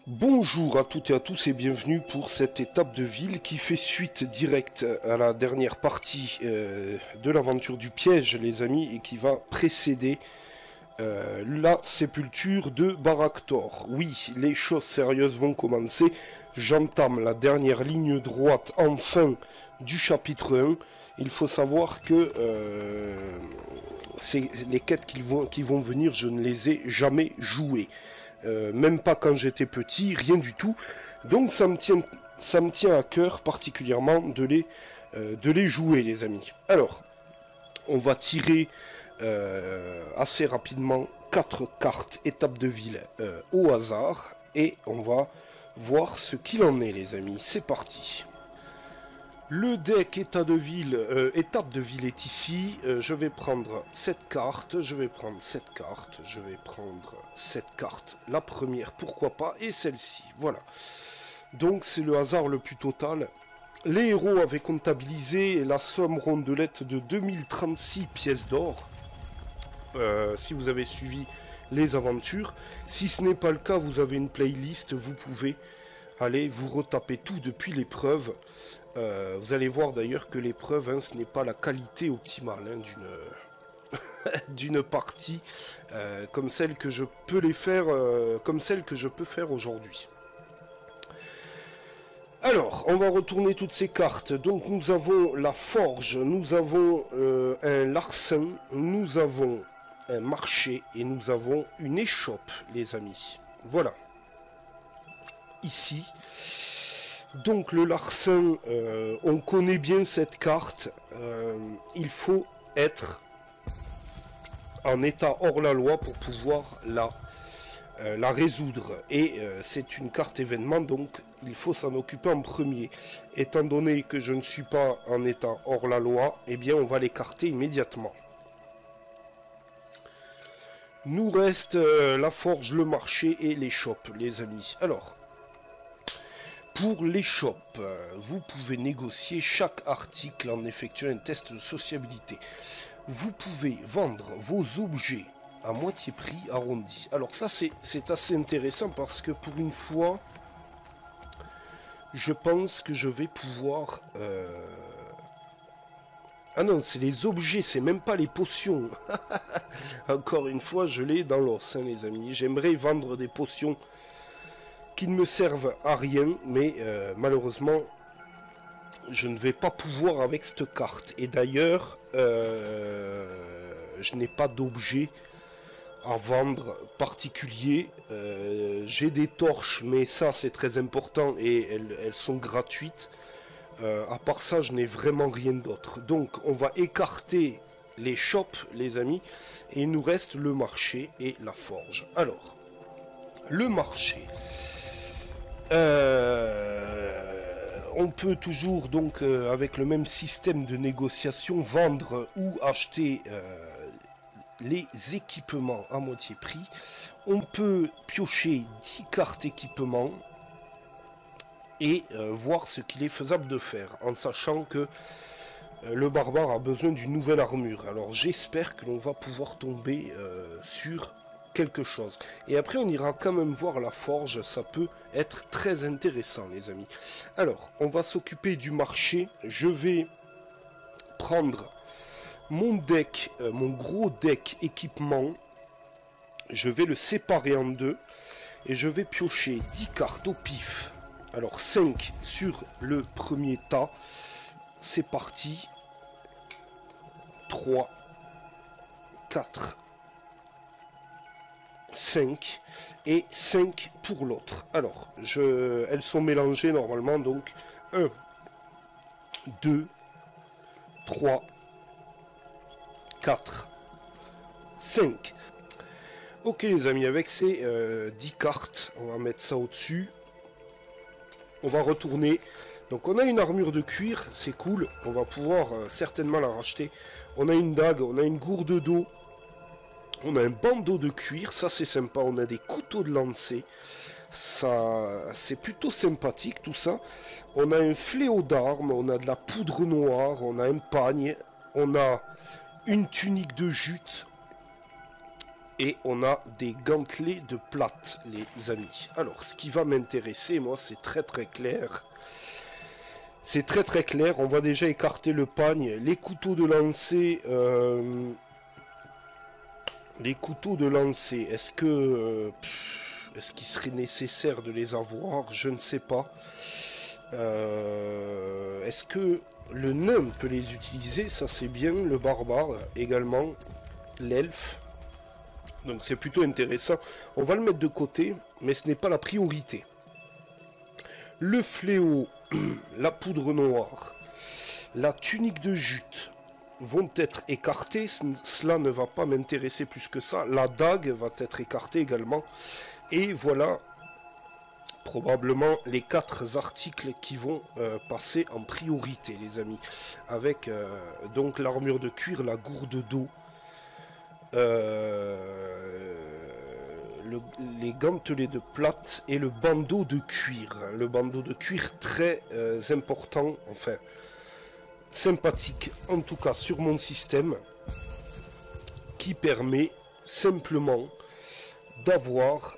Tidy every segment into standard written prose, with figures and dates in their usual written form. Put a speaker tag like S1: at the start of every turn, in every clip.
S1: Bonjour à toutes et à tous et bienvenue pour cette étape de ville qui fait suite directe à la dernière partie de l'aventure du piège les amis et qui va précéder la sépulture de Baraktor. Oui, les choses sérieuses vont commencer. J'entame la dernière ligne droite enfin du chapitre 1. Il faut savoir que les quêtes qui vont venir, je ne les ai jamais jouées. Même pas quand j'étais petit, rien du tout. Donc ça me tient à cœur particulièrement de les jouer, les amis. Alors, on va tirer assez rapidement 4 cartes étape de ville au hasard et on va voir ce qu'il en est, les amis. C'est parti. Le deck étape de ville est ici. Je vais prendre cette carte, je vais prendre cette carte, je vais prendre cette carte, la première, pourquoi pas, et celle-ci. Voilà. Donc c'est le hasard le plus total. Les héros avaient comptabilisé la somme rondelette de 2036 pièces d'or. Si vous avez suivi les aventures. Si ce n'est pas le cas, vous avez une playlist, vous pouvez aller vous retaper tout depuis l'épreuve. Vous allez voir d'ailleurs que l'épreuve, hein, ce n'est pas la qualité optimale hein, d'une partie comme celle que je peux faire aujourd'hui. Alors, on va retourner toutes ces cartes. Donc nous avons la forge, nous avons un larcin, nous avons un marché et nous avons une échoppe, les amis. Voilà. Ici. Donc le larcin, on connaît bien cette carte, il faut être en état hors la loi pour pouvoir la résoudre. Et c'est une carte événement, donc il faut s'en occuper en premier. Étant donné que je ne suis pas en état hors la loi, eh bien on va l'écarter immédiatement. Nous reste la forge, le marché et l'échoppe, les amis. Alors... Pour l'échoppe, vous pouvez négocier chaque article en effectuant un test de sociabilité. Vous pouvez vendre vos objets à moitié prix arrondi. Alors ça c'est assez intéressant parce que pour une fois, je pense que je vais pouvoir... Ah non, c'est les objets, c'est même pas les potions. Encore une fois, je l'ai dans l'os, hein, les amis. J'aimerais vendre des potions qui ne me servent à rien, mais malheureusement, je ne vais pas pouvoir avec cette carte. Et d'ailleurs, je n'ai pas d'objet à vendre particulier. J'ai des torches, mais ça c'est très important et elles sont gratuites. À part ça, je n'ai vraiment rien d'autre. Donc, on va écarter les shops, les amis, et il nous reste le marché et la forge. Alors, le marché... on peut toujours donc avec le même système de négociation vendre ou acheter les équipements à moitié prix. On peut piocher 10 cartes équipements et voir ce qu'il est faisable de faire en sachant que le barbare a besoin d'une nouvelle armure. Alors j'espère que l'on va pouvoir tomber sur quelque chose. Et après on ira quand même voir la forge, ça peut être très intéressant les amis. Alors on va s'occuper du marché. Je vais prendre mon deck, mon gros deck équipement. Je vais le séparer en deux et je vais piocher 10 cartes au pif. Alors 5 sur le premier tas. C'est parti. 3, 4, 5 et 5 pour l'autre. Alors, elles sont mélangées normalement, donc 1, 2, 3, 4, 5. Ok les amis, avec ces 10 cartes, on va mettre ça au-dessus. On va retourner. Donc on a une armure de cuir, c'est cool, on va pouvoir certainement la racheter. On a une dague, on a une gourde d'eau. On a un bandeau de cuir, ça c'est sympa, on a des couteaux de lancer, ça c'est plutôt sympathique tout ça. On a un fléau d'armes, on a de la poudre noire, on a un pagne, on a une tunique de jute, Et on a des gantelets de plate, les amis. Alors, ce qui va m'intéresser, moi, c'est très très clair. C'est très très clair. On va déjà écarter le pagne. Les couteaux de lancer... les couteaux de lancer, est-ce qu'il serait nécessaire de les avoir? Je ne sais pas. Est-ce que le nain peut les utiliser? Ça c'est bien. Le barbare également. L'elfe. Donc c'est plutôt intéressant. On va le mettre de côté, mais ce n'est pas la priorité. Le fléau, la poudre noire, la tunique de jute vont être écartés. Cela ne va pas m'intéresser plus que ça. La dague va être écartée également. Et voilà probablement les 4 articles qui vont passer en priorité, les amis. Avec donc l'armure de cuir, la gourde d'eau. Les gantelets de plate et le bandeau de cuir. Le bandeau de cuir très important, enfin sympathique en tout cas sur mon système, qui permet simplement d'avoir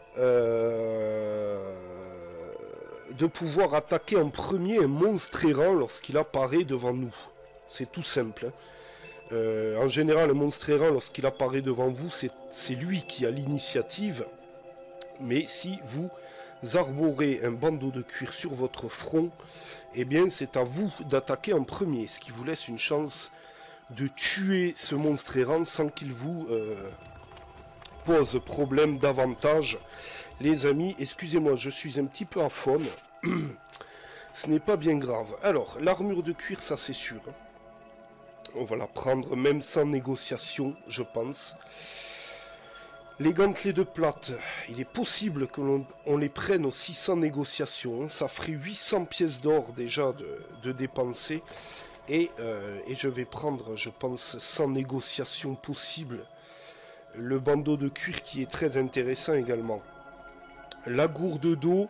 S1: de pouvoir attaquer en premier un monstre errant lorsqu'il apparaît devant nous. C'est tout simple, hein. En général, un monstre errant, lorsqu'il apparaît devant vous, c'est lui qui a l'initiative. Mais si vous arborez un bandeau de cuir sur votre front, eh bien c'est à vous d'attaquer en premier, ce qui vous laisse une chance de tuer ce monstre errant sans qu'il vous pose problème davantage. Les amis, excusez-moi, je suis un petit peu à faune. Ce n'est pas bien grave. Alors, l'armure de cuir, ça c'est sûr. On va la prendre même sans négociation, je pense. Les gantelets de plate, il est possible que l'on les prenne aussi sans négociation. Ça ferait 800 pièces d'or déjà de dépenser. Et je vais prendre, je pense, sans négociation possible, le bandeau de cuir qui est très intéressant également. La gourde d'eau,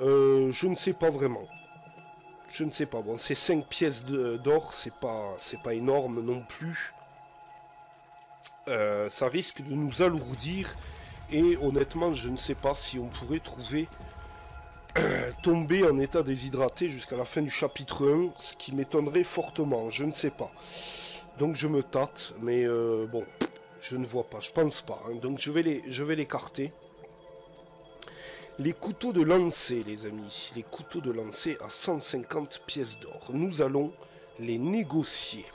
S1: je ne sais pas vraiment. Je ne sais pas, bon c'est 5 pièces d'or, c'est pas énorme non plus. Ça risque de nous alourdir. Et honnêtement je ne sais pas si on pourrait trouver tomber en état déshydraté jusqu'à la fin du chapitre 1. Ce qui m'étonnerait fortement, je ne sais pas. Donc je me tâte, mais bon, je ne vois pas, je pense pas, hein. Donc je vais l'écarter. Les couteaux de lancer, les amis, les couteaux de lancer à 150 pièces d'or. Nous allons les négocier.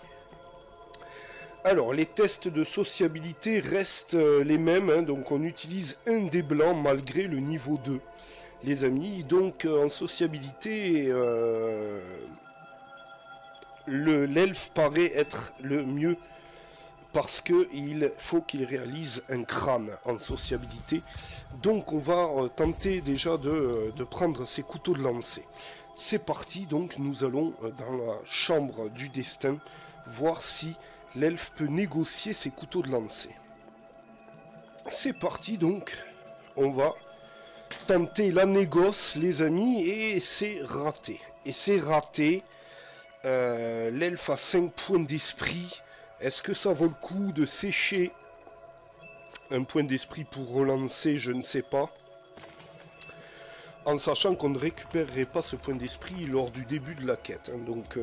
S1: Alors, les tests de sociabilité restent les mêmes, hein, donc on utilise un dé blanc malgré le niveau 2, les amis. Donc, en sociabilité, l'elfe paraît être le mieux parce qu'il faut qu'il réalise un crâne en sociabilité. Donc on va tenter déjà de prendre ces couteaux de lancer. C'est parti, donc nous allons dans la chambre du destin voir si l'elfe peut négocier ses couteaux de lancer. C'est parti donc, on va tenter la négoce les amis, et c'est raté. Et c'est raté, l'elfe a 5 points d'esprit. Est-ce que ça vaut le coup de sécher un point d'esprit pour relancer? Je ne sais pas. En sachant qu'on ne récupérerait pas ce point d'esprit lors du début de la quête, hein. Donc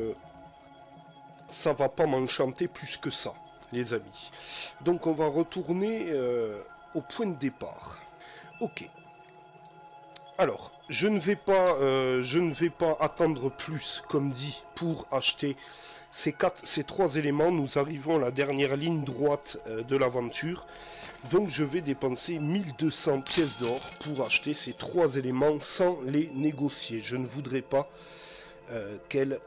S1: ça va pas m'enchanter plus que ça, les amis. Donc on va retourner au point de départ. Ok. Alors, je ne vais pas attendre plus, comme dit, pour acheter ces 3 éléments. Nous arrivons à la dernière ligne droite de l'aventure. Donc je vais dépenser 1200 pièces d'or pour acheter ces 3 éléments sans les négocier. Je ne voudrais pas qu'elle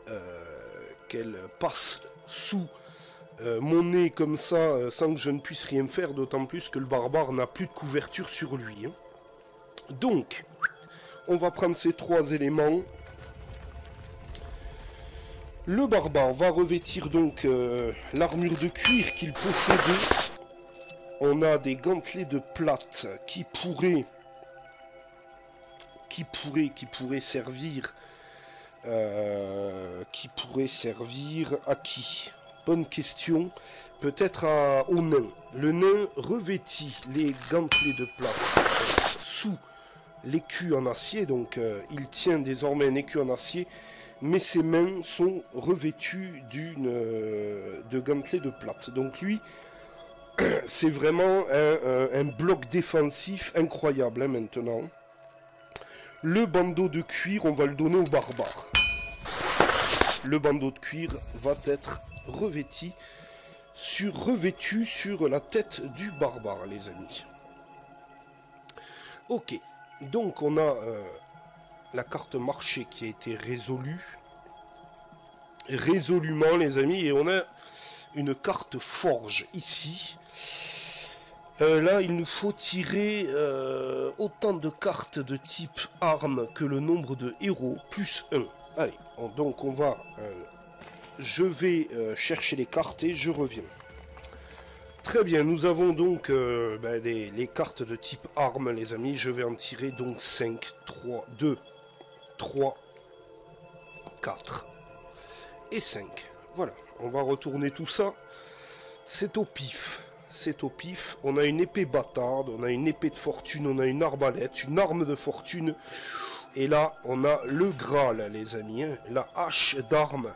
S1: passe sous mon nez comme ça sans que je ne puisse rien faire. D'autant plus que le barbare n'a plus de couverture sur lui, hein. Donc, on va prendre ces 3 éléments. Le barbare va revêtir donc l'armure de cuir qu'il possédait. On a des gantelets de plate qui pourraient servir à qui? Bonne question. Peut-être au nain. Le nain revêtit les gantelets de plate sous l'écu en acier. Donc il tient désormais un écu en acier. Mais ses mains sont revêtues de gantelets de plate. Donc lui, c'est vraiment un bloc défensif incroyable hein, maintenant. Le bandeau de cuir, on va le donner au barbare. Le bandeau de cuir va être revêtu sur la tête du barbare, les amis. Ok, donc on a la carte marché qui a été résolue. Résolument, les amis, et on a une carte forge ici. Là, il nous faut tirer autant de cartes de type arme que le nombre de héros, plus 1. Allez, donc on va... je vais chercher les cartes et je reviens. Très bien, nous avons donc les cartes de type arme, les amis. Je vais en tirer donc 5, 3, 2, 3, 4 et 5. Voilà, on va retourner tout ça. C'est au pif. C'est au pif. On a une épée bâtarde, on a une épée de fortune, on a une arbalète, une arme de fortune. Et là, on a le Graal, les amis. Hein, la hache d'armes.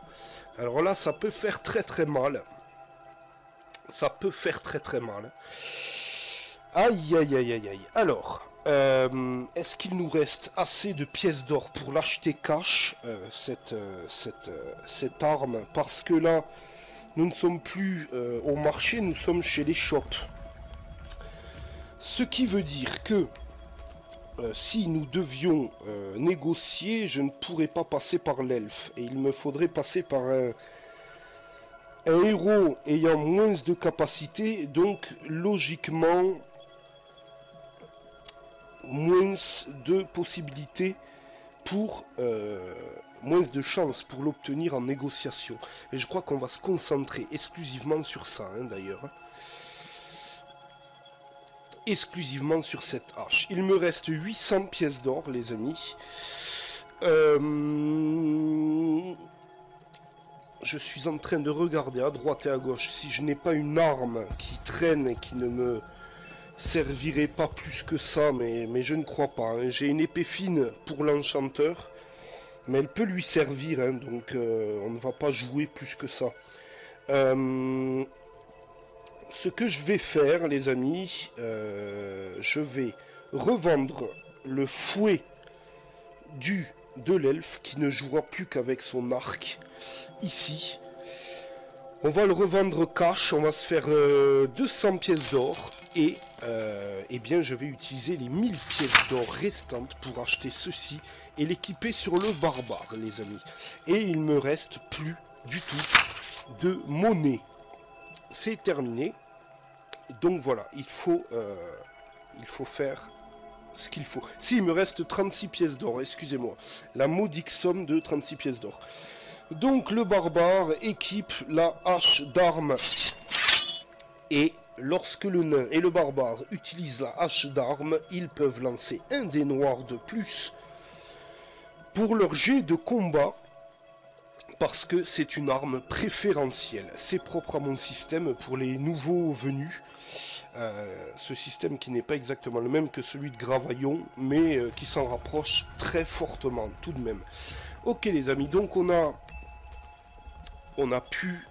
S1: Alors là, ça peut faire très très mal. Ça peut faire très très mal. Aïe aïe aïe aïe aïe. Alors, est-ce qu'il nous reste assez de pièces d'or pour l'acheter cash, cette arme? Parce que là... Nous ne sommes plus au marché, nous sommes chez les shops. Ce qui veut dire que si nous devions négocier, je ne pourrais pas passer par l'elfe. Et il me faudrait passer par un héros ayant moins de capacité, donc logiquement moins de possibilités pour... moins de chances pour l'obtenir en négociation. Et je crois qu'on va se concentrer exclusivement sur ça, hein, d'ailleurs. Exclusivement sur cette hache. Il me reste 800 pièces d'or, les amis. Je suis en train de regarder à droite et à gauche si je n'ai pas une arme qui traîne et qui ne me servirait pas plus que ça, mais je ne crois pas. Hein. J'ai une épée fine pour l'enchanteur. Mais elle peut lui servir, hein, donc on ne va pas jouer plus que ça. Ce que je vais faire, les amis, je vais revendre le fouet de l'elfe qui ne jouera plus qu'avec son arc, ici. On va le revendre cash, on va se faire 200 pièces d'or et eh bien je vais utiliser les 1000 pièces d'or restantes pour acheter ceci et l'équiper sur le barbare, les amis. Et il me reste plus du tout de monnaie. C'est terminé. Donc voilà, il faut faire ce qu'il faut. Si, il me reste 36 pièces d'or, excusez-moi. La modique somme de 36 pièces d'or. Donc le barbare équipe la hache d'armes. Et lorsque le nain et le barbare utilisent la hache d'armes, ils peuvent lancer un dé noir de plus pour leur jet de combat. Parce que c'est une arme préférentielle. C'est propre à mon système pour les nouveaux venus. Ce système qui n'est pas exactement le même que celui de Gravaillon, mais qui s'en rapproche très fortement tout de même. Ok les amis, donc on a pu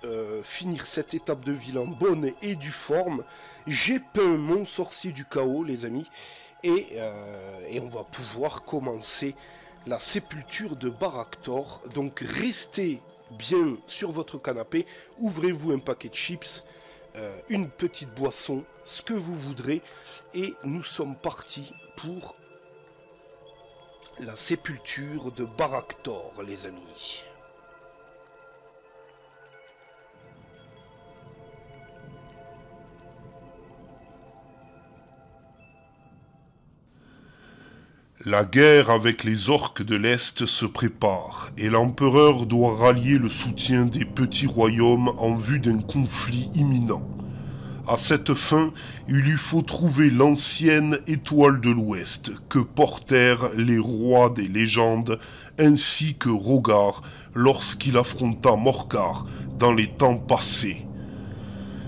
S1: finir cette étape de ville en bonne et due forme. J'ai peint mon sorcier du chaos les amis. Et on va pouvoir commencer la sépulture de Baraktor. Donc restez bien sur votre canapé, ouvrez-vous un paquet de chips, une petite boisson, ce que vous voudrez, et nous sommes partis pour la sépulture de Baraktor, les amis.
S2: La guerre avec les orques de l'Est se prépare, et l'empereur doit rallier le soutien des petits royaumes en vue d'un conflit imminent. À cette fin, il lui faut trouver l'ancienne étoile de l'Ouest que portèrent les rois des légendes ainsi que Rogar lorsqu'il affronta Morcar dans les temps passés.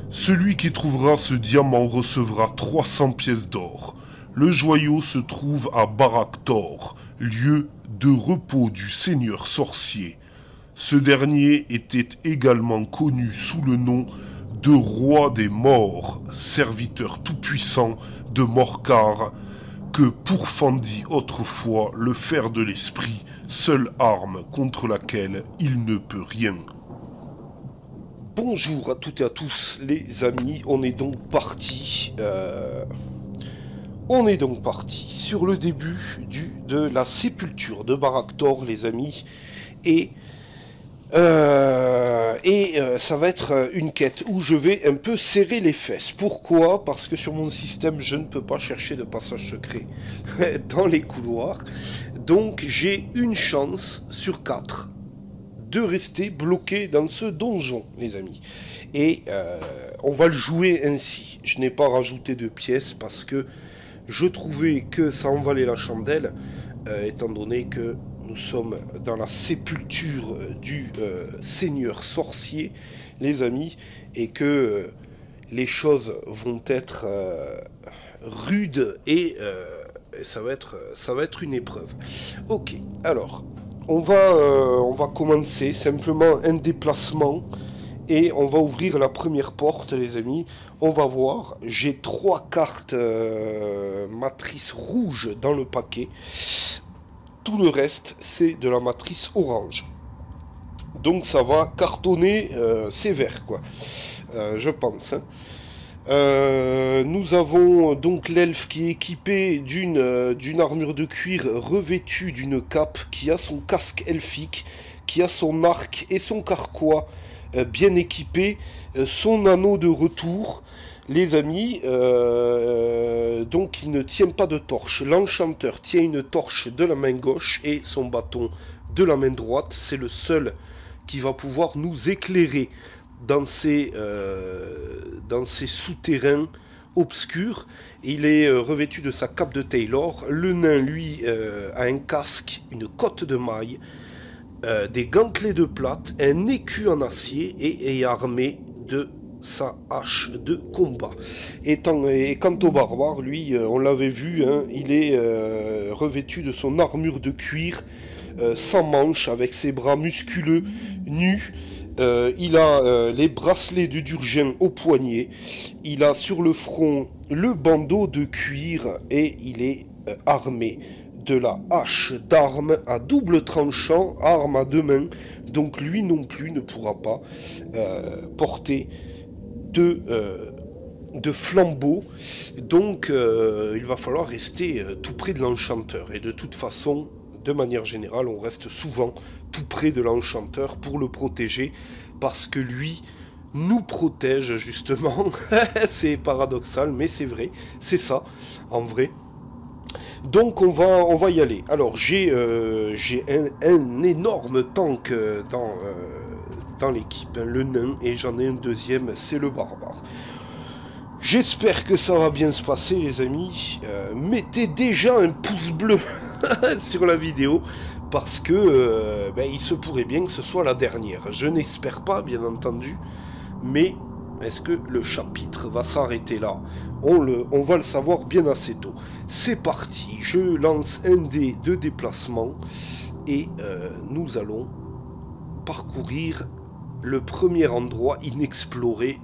S2: Celui qui trouvera ce diamant recevra 300 pièces d'or. Le joyau se trouve à Barak-Thor, lieu de repos du seigneur sorcier. Ce dernier était également connu sous le nom de roi des morts, serviteur tout-puissant de Morcar, que pourfendit autrefois le fer de l'esprit, seule arme contre laquelle il ne peut rien.
S1: Bonjour à toutes et à tous les amis, on est donc parti sur le début de la sépulture de Barak-Thor les amis, et ça va être une quête où je vais un peu serrer les fesses. Pourquoi? Parce que sur mon système, je ne peux pas chercher de passage secret dans les couloirs. Donc j'ai une chance sur 4 de rester bloqué dans ce donjon, les amis. Et on va le jouer ainsi. Je n'ai pas rajouté de pièces parce que je trouvais que ça en valait la chandelle, étant donné que nous sommes dans la sépulture du seigneur sorcier, les amis, et que les choses vont être rudes et ça va être une épreuve. Ok, alors, on va commencer simplement un déplacement et on va ouvrir la première porte, les amis. On va voir, j'ai 3 cartes matrice rouge dans le paquet. Tout le reste, c'est de la matrice orange. Donc ça va cartonner sévère, quoi. Je pense. Hein. Nous avons donc l'elfe qui est équipé d'une armure de cuir revêtue d'une cape, qui a son casque elfique, qui a son arc et son carquois bien équipés, son anneau de retour. Les amis, donc il ne tient pas de torche. L'enchanteur tient une torche de la main gauche et son bâton de la main droite. C'est le seul qui va pouvoir nous éclairer dans ces souterrains obscurs. Il est revêtu de sa cape de Taylor. Le nain, lui, a un casque, une cotte de maille, des gantelets de plate, un écu en acier et est armé de sa hache de combat. Et quant au barbare, lui, on l'avait vu, hein, il est revêtu de son armure de cuir sans manches, avec ses bras musculeux, nus. Il a les bracelets de Durgen au poignet. Il a sur le front le bandeau de cuir et il est armé de la hache d'armes à double tranchant, arme à 2 mains. Donc lui non plus ne pourra pas porter de flambeau, donc il va falloir rester tout près de l'enchanteur, et de toute façon, de manière générale, on reste souvent tout près de l'enchanteur pour le protéger, parce que lui nous protège justement. C'est paradoxal, mais c'est vrai, c'est ça, en vrai. Donc on va y aller. Alors j'ai un énorme tank dans l'équipe, hein, le nain, et j'en ai un deuxième, c'est le barbare. J'espère que ça va bien se passer, les amis. Mettez déjà un pouce bleu sur la vidéo, parce que il se pourrait bien que ce soit la dernière. Je n'espère pas, bien entendu, mais est-ce que le chapitre va s'arrêter là? On va le savoir bien assez tôt. C'est parti, je lance un dé de déplacement, et nous allons parcourir le premier endroit inexploré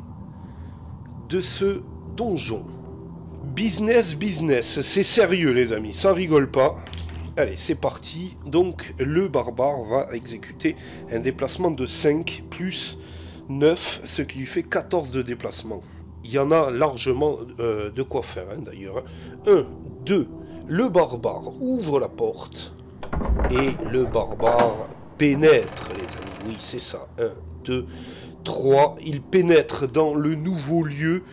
S1: de ce donjon. Business, c'est sérieux les amis, ça rigole pas. Allez, c'est parti. Donc le barbare va exécuter un déplacement de 5 plus 9, ce qui lui fait 14 de déplacement. Il y en a largement de quoi faire, hein, d'ailleurs. 1, 2, le barbare ouvre la porte et le barbare pénètre, les amis. Oui, c'est ça. 1, 2, 3, il pénètre dans le nouveau lieu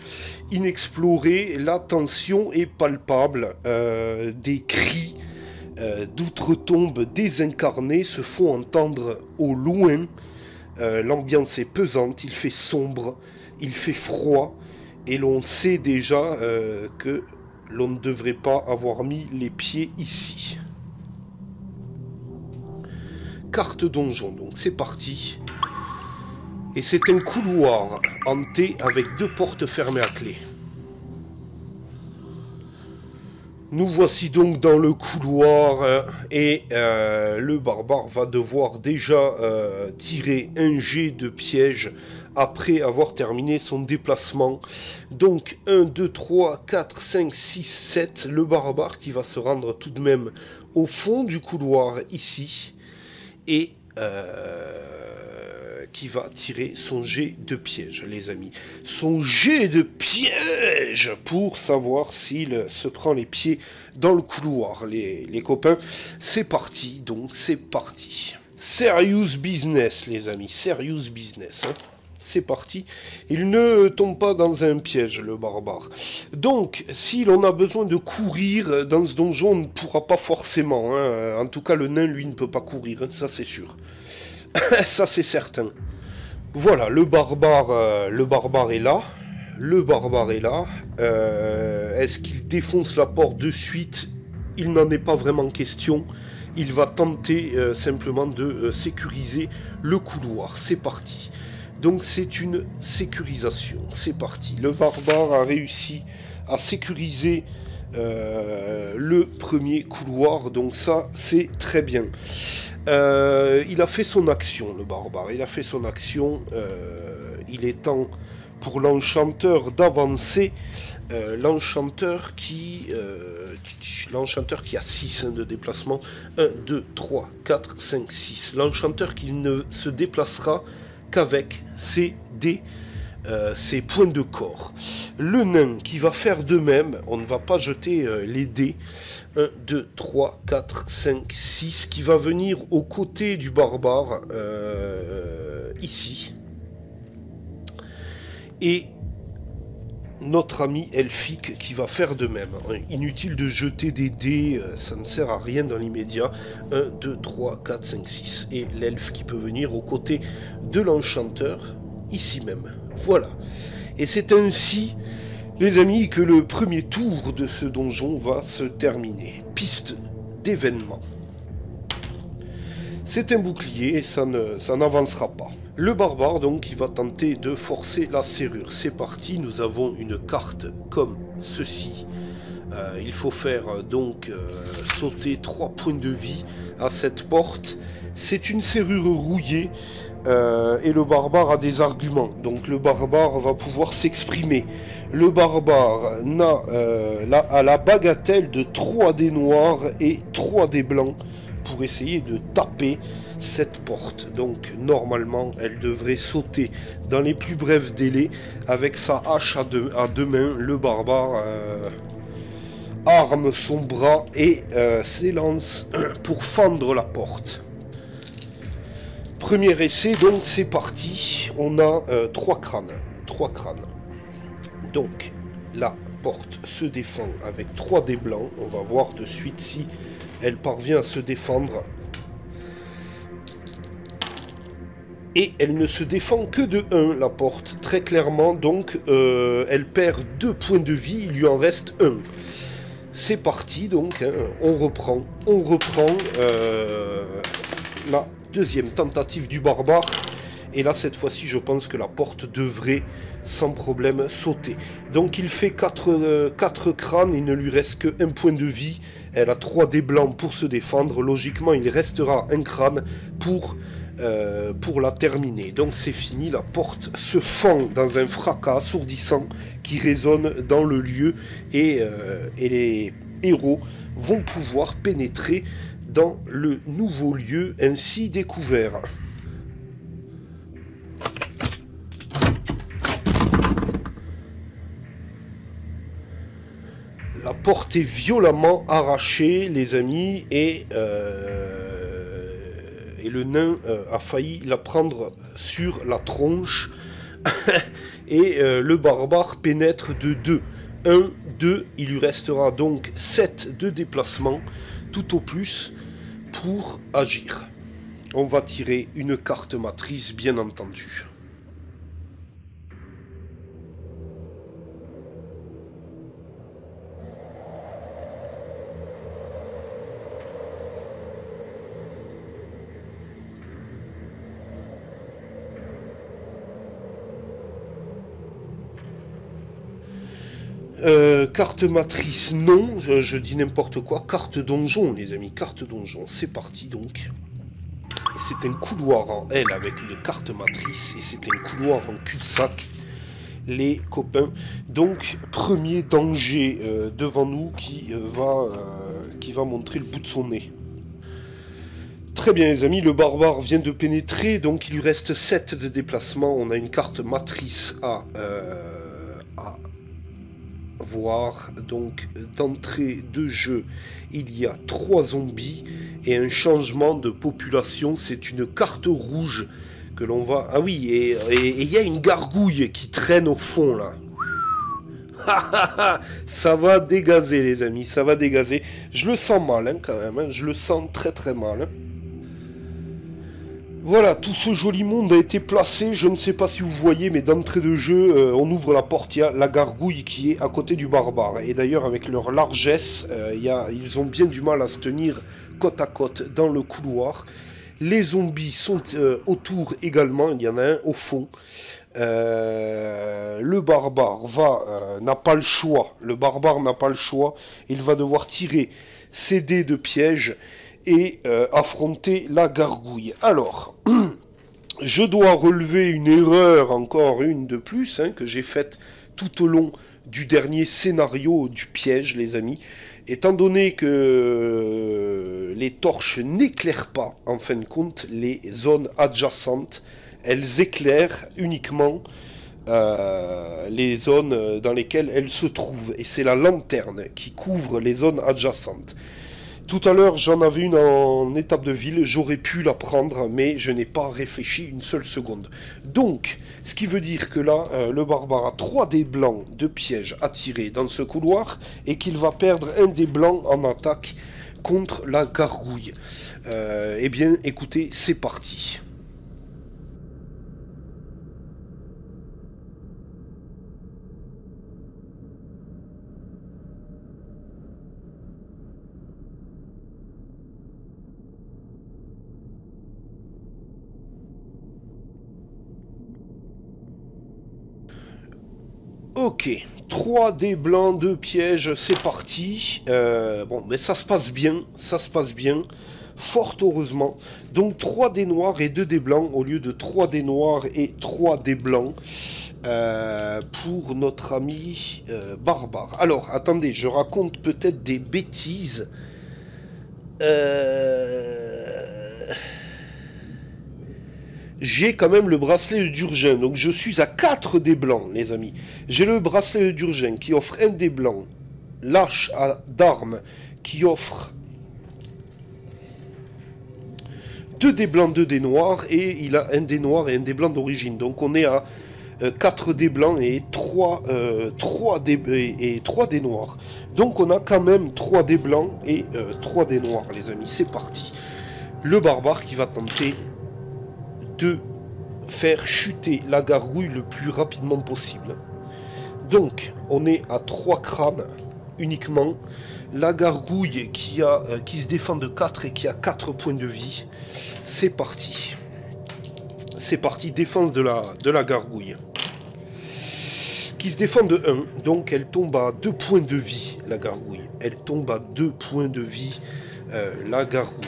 S1: inexploré. La tension est palpable. Des cris d'outre-tombe désincarnés se font entendre au loin. L'ambiance est pesante, il fait sombre, il fait froid. Et l'on sait déjà que l'on ne devrait pas avoir mis les pieds ici. Carte donjon, donc c'est parti. Et c'est un couloir hanté avec 2 portes fermées à clé. Nous voici donc dans le couloir et le barbare va devoir déjà tirer un jet de piège après avoir terminé son déplacement. Donc 1, 2, 3, 4, 5, 6, 7. Le barbare qui va se rendre tout de même au fond du couloir ici et qui va tirer son jet de piège, les amis. Son jet de piège pour savoir s'il se prend les pieds dans le couloir, les copains. C'est parti, donc c'est parti. Serious business, les amis, serious business. Hein. C'est parti. Il ne tombe pas dans un piège, le barbare. Donc, si l'on a besoin de courir dans ce donjon, on ne pourra pas forcément. Hein. En tout cas, le nain, lui, ne peut pas courir, hein, ça c'est sûr. Ça c'est certain. Voilà, le barbare est là. Le barbare est là. Est-ce qu'il défonce la porte de suite? Il n'en est pas vraiment question. Il va tenter simplement de sécuriser le couloir. C'est parti. Donc c'est une sécurisation. C'est parti. Le barbare a réussi à sécuriser le premier couloir, donc ça c'est très bien. Il a fait son action, le barbare, il a fait son action. Il est temps pour l'enchanteur d'avancer. L'enchanteur qui a 6 de déplacement. 1, 2, 3, 4, 5, 6. L'enchanteur qui ne se déplacera qu'avec ses dés. Ses points de corps. Le nain qui va faire de même, on ne va pas jeter les dés. 1, 2, 3, 4, 5, 6, qui va venir aux côtés du barbare, ici. Et notre ami elfique qui va faire de même. Inutile de jeter des dés, ça ne sert à rien dans l'immédiat. 1, 2, 3, 4, 5, 6. Et l'elfe qui peut venir aux côtés de l'enchanteur, ici même. Voilà. Et c'est ainsi, les amis, que le premier tour de ce donjon va se terminer. Piste d'événement. C'est un bouclier et ça n'avancera pas. Le barbare, donc, il va tenter de forcer la serrure. C'est parti, nous avons une carte comme ceci. Il faut faire donc sauter 3 points de vie à cette porte. C'est une serrure rouillée. Et le barbare a des arguments, donc le barbare va pouvoir s'exprimer. Le barbare a la bagatelle de 3 dés noirs et 3 dés blancs pour essayer de taper cette porte. Donc normalement elle devrait sauter dans les plus brefs délais. Avec sa hache à deux mains, le barbare arme son bras et s'élance pour fendre la porte. Premier essai, donc c'est parti. On a 3 crânes. 3 crânes. Donc, la porte se défend avec 3 dés blancs. On va voir de suite si elle parvient à se défendre. Et elle ne se défend que de 1, la porte, très clairement. Donc, elle perd 2 points de vie, il lui en reste 1. C'est parti, donc, hein, on reprend. La deuxième tentative du barbare. Et là, cette fois-ci, je pense que la porte devrait, sans problème, sauter. Donc, il fait 4 crânes, il ne lui reste que 1 point de vie. Elle a 3 dés blancs pour se défendre. Logiquement, il restera un crâne pour la terminer. Donc c'est fini, la porte se fend dans un fracas assourdissant qui résonne dans le lieu et les héros vont pouvoir pénétrer dans le nouveau lieu ainsi découvert. La porte est violemment arrachée, les amis, et le nain a failli la prendre sur la tronche. Et le barbare pénètre de 2. 1, 2, il lui restera donc 7 de déplacement, tout au plus, pour agir. On va tirer une carte matrice, bien entendu. Carte matrice, non, je dis n'importe quoi. Carte donjon, les amis, carte donjon. C'est parti, donc. C'est un couloir en L avec une carte matrice, et c'est un couloir en cul-de-sac, les copains. Donc, premier danger devant nous qui va montrer le bout de son nez. Très bien les amis, le barbare vient de pénétrer, donc il lui reste 7 de déplacement. On a une carte matrice à voir. Donc d'entrée de jeu, il y a 3 zombies et un changement de population. C'est une carte rouge que l'on va... Ah oui, et il y a une gargouille qui traîne au fond là. Ça va dégazer les amis, ça va dégazer. Je le sens mal hein, quand même, hein. Je le sens très très mal. Hein. Voilà, tout ce joli monde a été placé, je ne sais pas si vous voyez, mais d'entrée de jeu, on ouvre la porte, il y a la gargouille qui est à côté du barbare. Et d'ailleurs, avec leur largesse, ils ont bien du mal à se tenir côte à côte dans le couloir. Les zombies sont autour également, il y en a un au fond. Le barbare n'a pas le choix, il va devoir tirer ses dés de piège et affronter la gargouille. Alors, je dois relever une erreur, encore une de plus, hein, que j'ai faite tout au long du dernier scénario du piège, les amis. Étant donné que les torches n'éclairent pas, en fin de compte, les zones adjacentes, elles éclairent uniquement les zones dans lesquelles elles se trouvent. Et c'est la lanterne qui couvre les zones adjacentes. Tout à l'heure, j'en avais une en étape de ville, j'aurais pu la prendre, mais je n'ai pas réfléchi une seule seconde. Donc, ce qui veut dire que là, le barbare a 3 dés blancs de piège à tirer dans ce couloir, et qu'il va perdre un dé blanc en attaque contre la gargouille. Eh bien, écoutez, c'est parti. Ok, 3 dés blancs, 2 pièges, c'est parti. Bon, mais ça se passe bien, fort heureusement. Donc 3 dés noirs et 2 dés blancs, au lieu de 3 dés noirs et 3 dés blancs, pour notre ami barbare. Alors, attendez, je raconte peut-être des bêtises. J'ai quand même le bracelet d'Urgin, donc je suis à 4 dés blancs, les amis. J'ai le bracelet d'Urgin qui offre un dé blanc, l'âche d'armes qui offre 2 dés blancs, 2 dés noirs, et il a un dé noir et un dé blanc d'origine. Donc on est à 4 dés blancs et 3 dés noirs. Donc on a quand même 3 dés blancs et 3 dés noirs, les amis. C'est parti. Le barbare qui va tenter de faire chuter la gargouille le plus rapidement possible. Donc, on est à 3 crânes uniquement. La gargouille qui se défend de 4 et qui a 4 points de vie. C'est parti. C'est parti, défense de la gargouille. Qui se défend de 1, donc elle tombe à 2 points de vie, la gargouille. Elle tombe à 2 points de vie, la gargouille.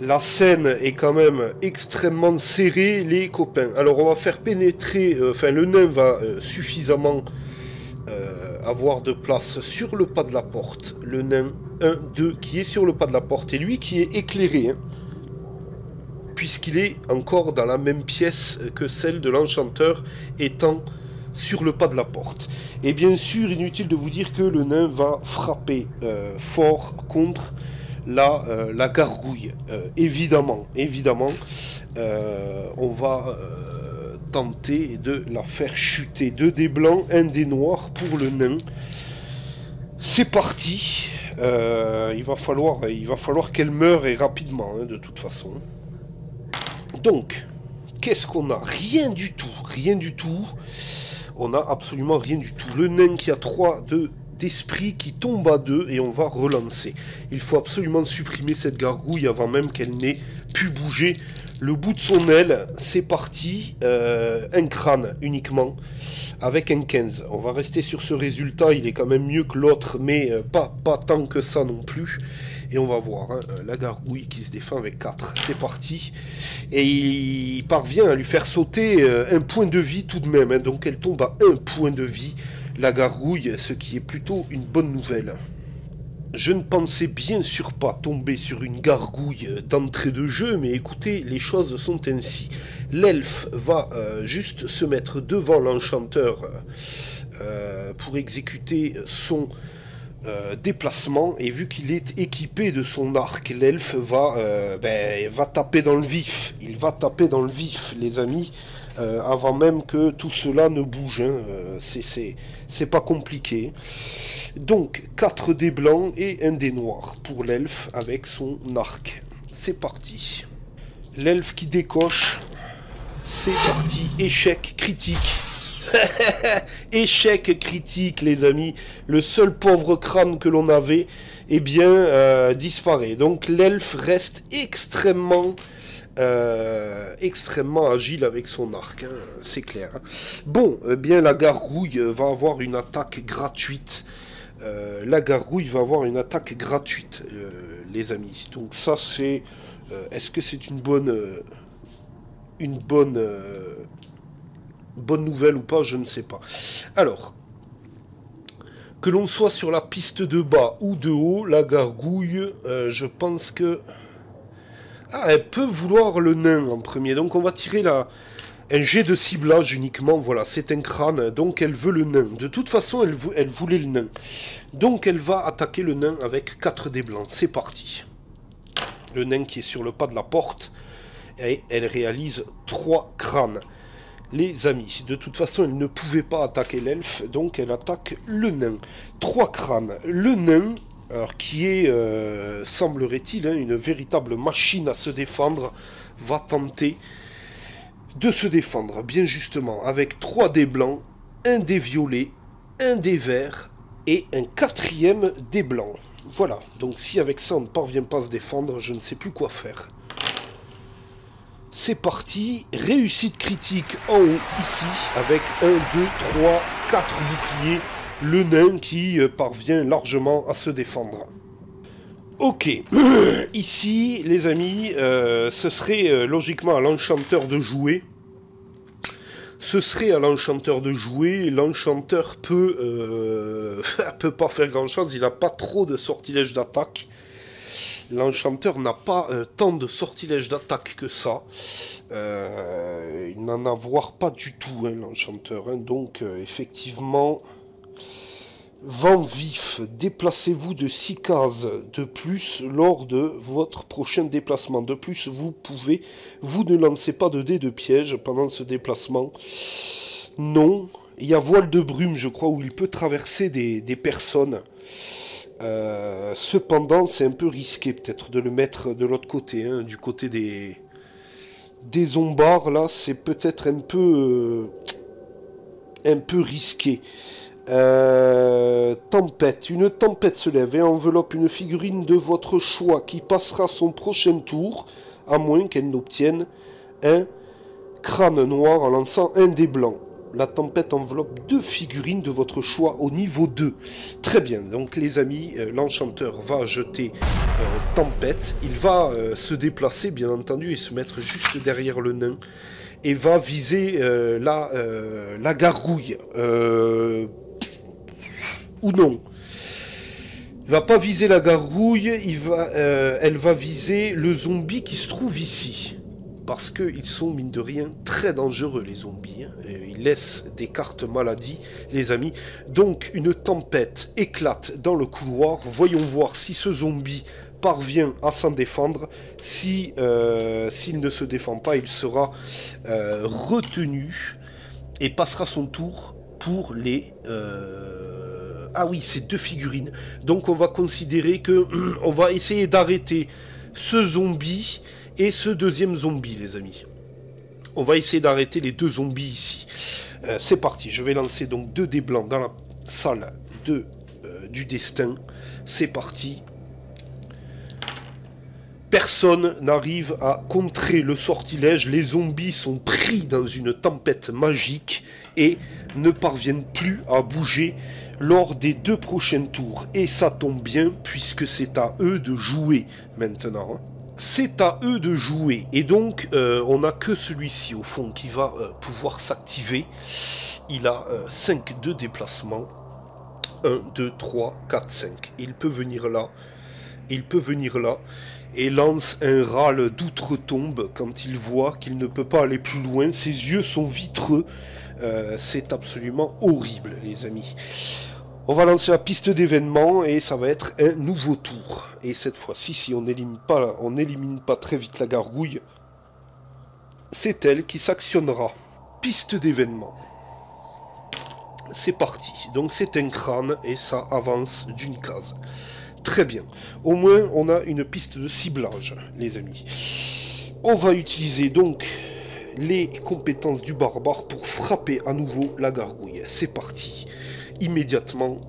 S1: La scène est quand même extrêmement serrée, les copains. Alors on va faire pénétrer, le nain va suffisamment avoir de place sur le pas de la porte. Le nain 1, 2 qui est sur le pas de la porte et lui qui est éclairé, hein, puisqu'il est encore dans la même pièce que celle de l'enchanteur étant sur le pas de la porte. Et bien sûr, inutile de vous dire que le nain va frapper fort contre la gargouille. Évidemment, on va tenter de la faire chuter. 2 dés blancs, 1 dé noir pour le nain. C'est parti. Il va falloir qu'elle meure et rapidement, hein, de toute façon. Donc, qu'est-ce qu'on a? Rien du tout. On a absolument rien du tout. Le nain qui a 3 d'esprit qui tombe à 2 et on va relancer. Il faut absolument supprimer cette gargouille avant même qu'elle n'ait pu bouger Le bout de son aile, c'est parti, un crâne uniquement, avec un 15. On va rester sur ce résultat, il est quand même mieux que l'autre, mais pas tant que ça non plus. Et on va voir, hein, la gargouille qui se défend avec 4, c'est parti. Et il parvient à lui faire sauter un point de vie tout de même, hein, donc elle tombe à 1 point de vie, la gargouille, ce qui est plutôt une bonne nouvelle. Je ne pensais bien sûr pas tomber sur une gargouille d'entrée de jeu, mais écoutez, les choses sont ainsi. L'elfe va juste se mettre devant l'enchanteur pour exécuter son déplacement, et vu qu'il est équipé de son arc, l'elfe va taper dans le vif. Il va taper dans le vif, les amis, avant même que tout cela ne bouge. Hein. C'est pas compliqué. Donc, 4 dés blancs et 1 dé noir pour l'elfe avec son arc. C'est parti. L'elfe qui décoche. C'est parti. Échec critique. Échec critique, les amis. Le seul pauvre crâne que l'on avait, eh bien, disparaît. Donc l'elfe reste extrêmement agile avec son arc, hein, c'est clair. Hein. Bon, eh bien la gargouille va avoir une attaque gratuite. Les amis. Donc ça c'est... est-ce que c'est une bonne nouvelle ou pas, je ne sais pas. Alors, que l'on soit sur la piste de bas ou de haut, la gargouille, je pense que... Ah, elle peut vouloir le nain en premier, donc on va tirer un jet de ciblage uniquement, voilà, c'est un crâne, donc elle veut le nain. De toute façon, elle voulait le nain. Donc elle va attaquer le nain avec 4 dés blancs, c'est parti. Le nain qui est sur le pas de la porte, et elle réalise 3 crânes. Les amis, de toute façon, elle ne pouvait pas attaquer l'elfe, donc elle attaque le nain. 3 crânes. Le nain, alors qui est, semblerait-il, hein, une véritable machine à se défendre, va tenter de se défendre, bien justement, avec 3 dés blancs, 1 dé violet, 1 dé vert et un 4e dé blanc. Voilà, donc si avec ça on ne parvient pas à se défendre, je ne sais plus quoi faire. C'est parti, réussite critique en haut, ici, avec 1, 2, 3, 4 boucliers, le nain qui parvient largement à se défendre. Ok, ici, les amis, ce serait logiquement à l'enchanteur de jouer. L'enchanteur peut pas faire grand chose, il n'a pas trop de sortilèges d'attaque. L'enchanteur n'a pas tant de sortilèges d'attaque que ça. Il n'en a voire pas du tout, hein, l'enchanteur. Hein. Donc, effectivement, vent vif, déplacez-vous de 6 cases de plus lors de votre prochain déplacement. De plus, vous ne lancez pas de dés de piège pendant ce déplacement. Non, il y a voile de brume, je crois, où il peut traverser des personnes. Cependant, c'est un peu risqué peut-être de le mettre de l'autre côté, hein, du côté des zombards, là, c'est peut-être un peu risqué. Tempête. Une tempête se lève et enveloppe une figurine de votre choix qui passera son prochain tour, à moins qu'elle n'obtienne un crâne noir en lançant un dé blanc. La tempête enveloppe 2 figurines de votre choix au niveau 2. Très bien, donc les amis, l'enchanteur va jeter tempête. Il va se déplacer, bien entendu, et se mettre juste derrière le nain. Et va viser la gargouille. Ou non. Il va pas viser la gargouille, elle va viser le zombie qui se trouve ici. Parce qu'ils sont, mine de rien, très dangereux, les zombies. Hein. Ils laissent des cartes maladie, les amis. Donc, une tempête éclate dans le couloir. Voyons voir si ce zombie parvient à s'en défendre. S'il ne se défend pas, il sera retenu et passera son tour pour les... Ah oui, c'est 2 figurines. Donc, on va considérer que on va essayer d'arrêter ce zombie... et ce deuxième zombie, les amis. On va essayer d'arrêter les 2 zombies ici. C'est parti, je vais lancer donc 2 dés blancs dans la salle du destin. C'est parti. Personne n'arrive à contrer le sortilège, les zombies sont pris dans une tempête magique et ne parviennent plus à bouger lors des 2 prochains tours. Et ça tombe bien puisque c'est à eux de jouer maintenant. C'est à eux de jouer et donc on n'a que celui-ci au fond qui va pouvoir s'activer. Il a 5 de déplacement. 1, 2, 3, 4, 5. Il peut venir là. Il peut venir là. Et lance un râle d'outre-tombe quand il voit qu'il ne peut pas aller plus loin. Ses yeux sont vitreux. C'est absolument horrible, les amis. On va lancer la piste d'événement et ça va être un nouveau tour. Et cette fois-ci, si on n'élimine pas très vite la gargouille, c'est elle qui s'actionnera. Piste d'événement. C'est parti. Donc c'est un crâne et ça avance d'une case. Très bien. Au moins, on a une piste de ciblage, les amis. On va utiliser donc les compétences du barbare pour frapper à nouveau la gargouille. C'est parti. Immédiatement,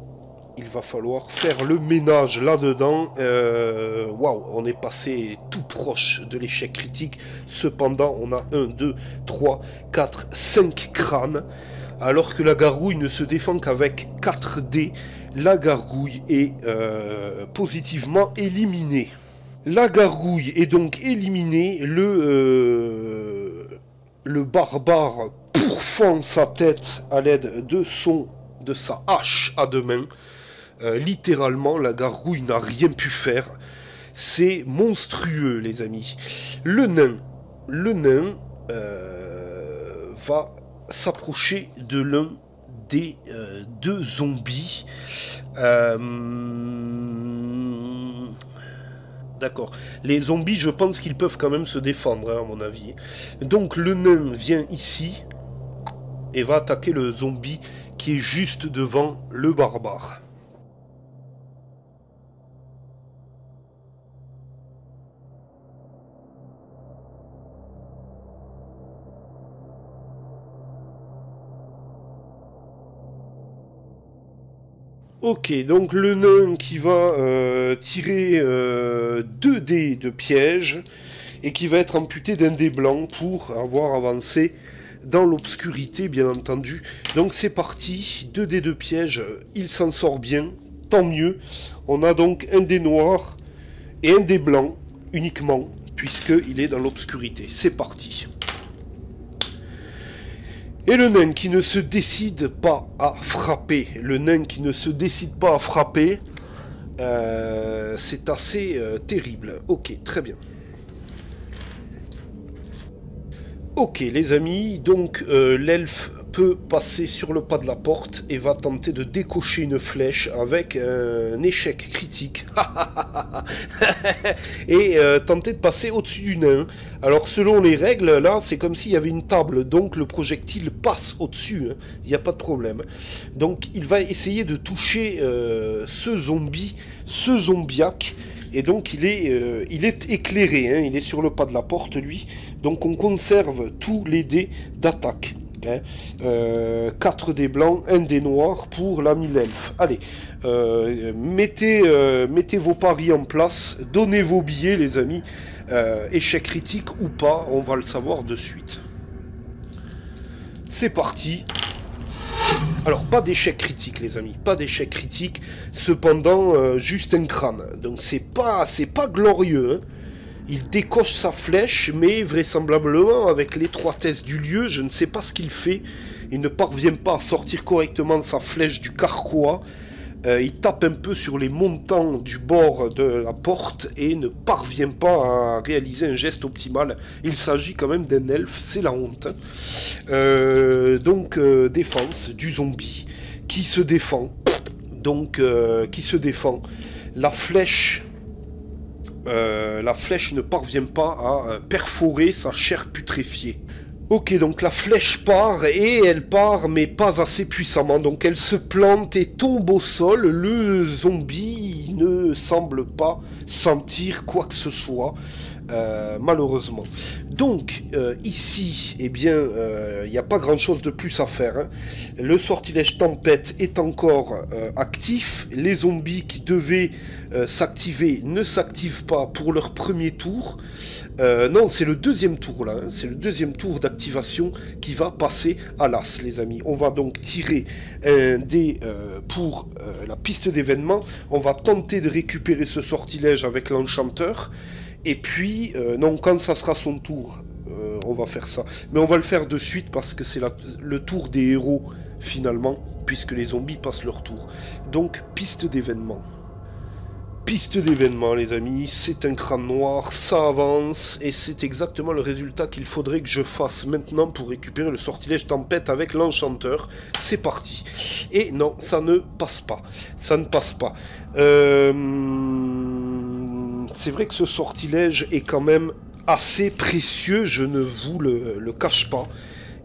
S1: il va falloir faire le ménage là-dedans. Waouh, on est passé tout proche de l'échec critique. Cependant, on a 1, 2, 3, 4, 5 crânes. Alors que la gargouille ne se défend qu'avec 4 dés, la gargouille est positivement éliminée. La gargouille est donc éliminée, le barbare pourfend sa tête à l'aide de sa hache à 2 mains. Littéralement, la gargouille n'a rien pu faire. C'est monstrueux, les amis. Le nain va s'approcher de l'un des 2 zombies. D'accord. Les zombies, je pense qu'ils peuvent quand même se défendre, hein, à mon avis. Donc le nain vient ici et va attaquer le zombie qui est juste devant le barbare. Ok, donc le nain qui va tirer 2 dés de piège et qui va être amputé d'un dé blanc pour avoir avancé dans l'obscurité, bien entendu. Donc c'est parti, 2 dés de piège, il s'en sort bien, tant mieux. On a donc un dé noir et un dé blanc uniquement, puisqu'il est dans l'obscurité. C'est parti. Et le nain qui ne se décide pas à frapper. Le nain qui ne se décide pas à frapper, c'est assez terrible. Ok, très bien. Ok, les amis, donc l'elfe peut passer sur le pas de la porte et va tenter de décocher une flèche avec un échec critique. Et tenter de passer au-dessus du nain. Alors selon les règles, là, c'est comme s'il y avait une table, donc le projectile passe au-dessus, hein. Il n'y a pas de problème. Donc il va essayer de toucher ce zombiaque. Et donc il est éclairé, hein, il est sur le pas de la porte lui, donc on conserve tous les dés d'attaque. Hein. 4 dés blancs, 1 dé noir pour l'ami l'elfe. Allez, mettez vos paris en place, donnez vos billets les amis, échec critique ou pas, on va le savoir de suite. C'est parti. Alors, pas d'échec critique, les amis, pas d'échec critique, cependant, juste un crâne. Donc, c'est pas glorieux, hein. Il décoche sa flèche, mais vraisemblablement, avec l'étroitesse du lieu, je ne sais pas ce qu'il fait. Il ne parvient pas à sortir correctement sa flèche du carquois. Il tape un peu sur les montants du bord de la porte et ne parvient pas à réaliser un geste optimal. Il s'agit quand même d'un elfe, c'est la honte. Donc, défense du zombie qui se défend. Donc, qui se défend. La flèche ne parvient pas à perforer sa chair putréfiée. Ok, donc la flèche part, et elle part, mais pas assez puissamment. Donc elle se plante et tombe au sol. Le zombie ne semble pas sentir quoi que ce soit. malheureusement. Donc, ici, eh bien, il n'y a pas grand-chose de plus à faire. Hein. Le sortilège tempête est encore actif. Les zombies qui devaient s'activer ne s'activent pas pour leur premier tour. Non, c'est le deuxième tour, là. Hein. C'est le deuxième tour d'activation qui va passer à l'as, les amis. On va donc tirer un dé pour la piste d'événement. On va tenter de récupérer ce sortilège avec l'enchanteur. Et puis, non, quand ça sera son tour, on va faire ça. Mais on va le faire de suite parce que c'est le tour des héros, finalement, puisque les zombies passent leur tour. Donc, piste d'événement. Piste d'événement, les amis, c'est un crâne noir, ça avance, et c'est exactement le résultat qu'il faudrait que je fasse maintenant pour récupérer le sortilège tempête avec l'enchanteur. C'est parti. Et non, ça ne passe pas. Ça ne passe pas. C'est vrai que ce sortilège est quand même assez précieux, je ne vous le cache pas.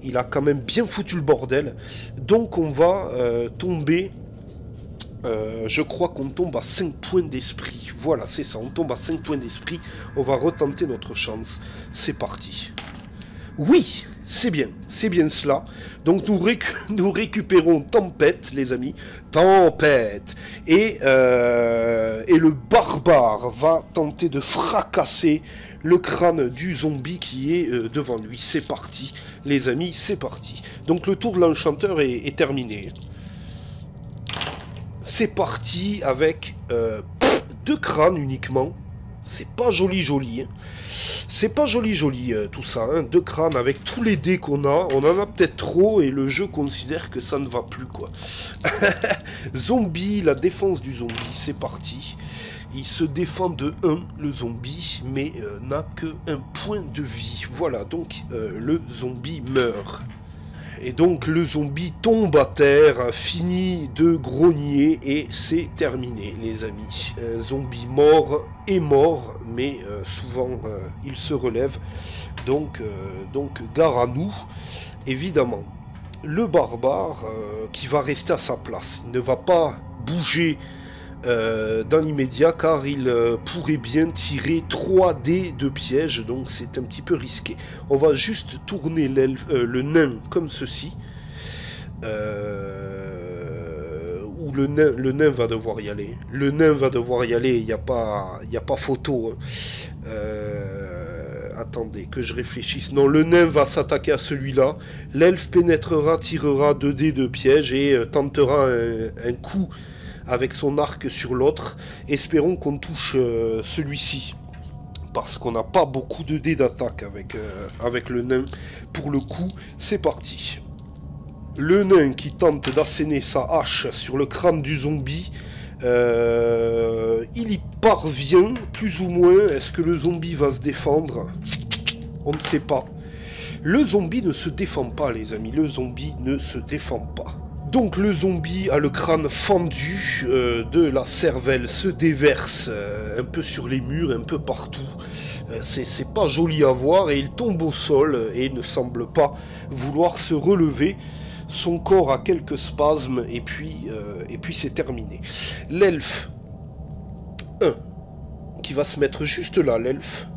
S1: Il a quand même bien foutu le bordel. Donc on va tomber... je crois qu'on tombe à 5 points d'esprit. Voilà, c'est ça, on tombe à 5 points d'esprit. On va retenter notre chance. C'est parti. Oui, c'est bien cela. Donc nous récupérons Tempête, les amis. Tempête. Et le barbare va tenter de fracasser le crâne du zombie qui est devant lui. C'est parti, les amis, c'est parti. Donc le tour de l'enchanteur est terminé. C'est parti avec 2 crânes uniquement. C'est pas joli. Hein. C'est pas joli tout ça. Hein. 2 crânes avec tous les dés qu'on a. On en a peut-être trop et le jeu considère que ça ne va plus, quoi. Zombie, la défense du zombie, c'est parti. Il se défend de 1, le zombie, mais n'a que 1 point de vie. Voilà, donc le zombie meurt. Et donc le zombie tombe à terre, finit de grogner et c'est terminé, les amis. Un zombie mort est mort, mais souvent il se relève. Donc gare à nous, évidemment. Le barbare qui va rester à sa place, il ne va pas bouger dans l'immédiat car il pourrait bien tirer 3 dés de piège, donc c'est un petit peu risqué. On va juste tourner le nain comme ceci, ou le nain va devoir y aller. Le nain va devoir y aller, il n'y a pas photo. Hein. Attendez, que je réfléchisse. Non, le nain va s'attaquer à celui-là. L'elfe pénétrera, tirera 2 dés de piège et tentera un coup avec son arc sur l'autre. Espérons qu'on touche celui-ci. Parce qu'on n'a pas beaucoup de dés d'attaque avec le nain. Pour le coup, c'est parti. Le nain qui tente d'asséner sa hache sur le crâne du zombie. Il y parvient, plus ou moins. Est-ce que le zombie va se défendre? On ne sait pas. Le zombie ne se défend pas, les amis. Le zombie ne se défend pas. Donc le zombie a le crâne fendu, de la cervelle se déverse un peu sur les murs, un peu partout. C'est pas joli à voir et il tombe au sol et ne semble pas vouloir se relever. Son corps a quelques spasmes et puis c'est terminé. L'elfe 1 qui va se mettre juste là, l'elfe,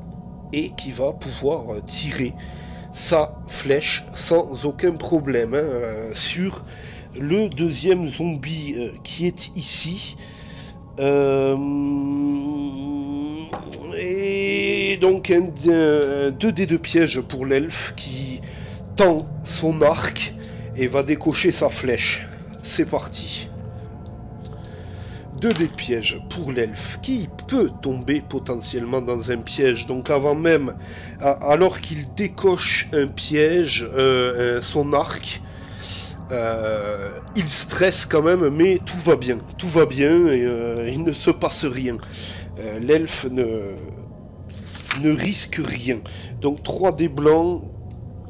S1: et qui va pouvoir tirer sa flèche sans aucun problème sur le deuxième zombie qui est ici. Et donc 2 dés de piège pour l'elfe qui tend son arc et va décocher sa flèche. C'est parti. 2 dés de piège pour l'elfe qui peut tomber potentiellement dans un piège. Donc avant même, alors qu'il décoche un piège, son arc, il stresse quand même, mais tout va bien. Tout va bien et il ne se passe rien. L'elfe ne risque rien. Donc 3 dés blancs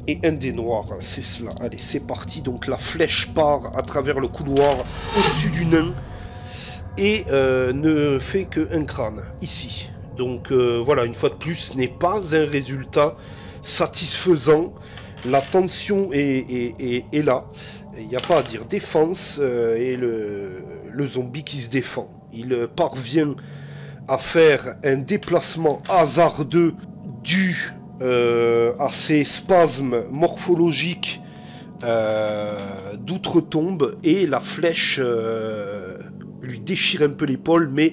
S1: et 1 dé noir. C'est cela. Allez, c'est parti. Donc la flèche part à travers le couloir au-dessus du nain et ne fait qu'un crâne, ici. Donc voilà, une fois de plus, ce n'est pas un résultat satisfaisant. La tension est là. Il n'y a pas à dire. Défense et le zombie qui se défend. Il parvient à faire un déplacement hasardeux dû à ces spasmes morphologiques d'outre-tombe, et la flèche lui déchire un peu l'épaule, mais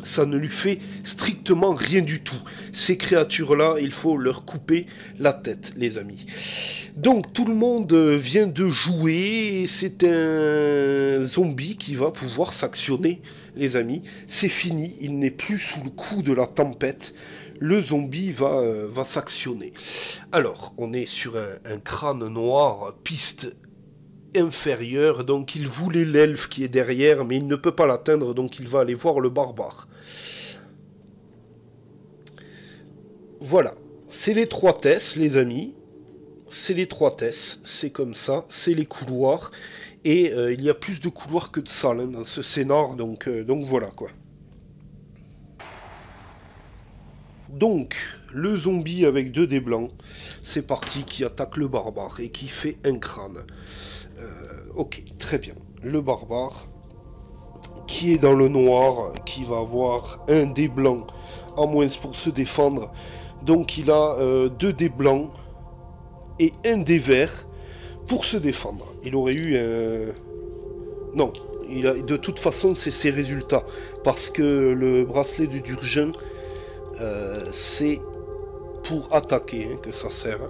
S1: ça ne lui fait strictement rien du tout. Ces créatures-là, il faut leur couper la tête, les amis. Donc tout le monde vient de jouer, et c'est un zombie qui va pouvoir s'actionner, les amis. C'est fini, il n'est plus sous le coup de la tempête. Le zombie va s'actionner. Alors, on est sur un crâne noir, piste inférieure, donc il voulait l'elfe qui est derrière, mais il ne peut pas l'atteindre, donc il va aller voir le barbare. Voilà, c'est l'étroitesse, les amis. C'est l'étroitesse, c'est comme ça, c'est les couloirs. Et il y a plus de couloirs que de salles, hein, dans ce scénar, donc voilà quoi. Donc, le zombie avec 2 dés blancs, c'est parti, qui attaque le barbare et qui fait un crâne. Ok, très bien. Le barbare, qui est dans le noir, qui va avoir un dé blanc en moins pour se défendre. Donc il a 2 dés blancs et un dé vert pour se défendre. Il aurait eu un... Non, de toute façon c'est ses résultats. Parce que le bracelet du Durgen, c'est pour attaquer hein, que ça sert.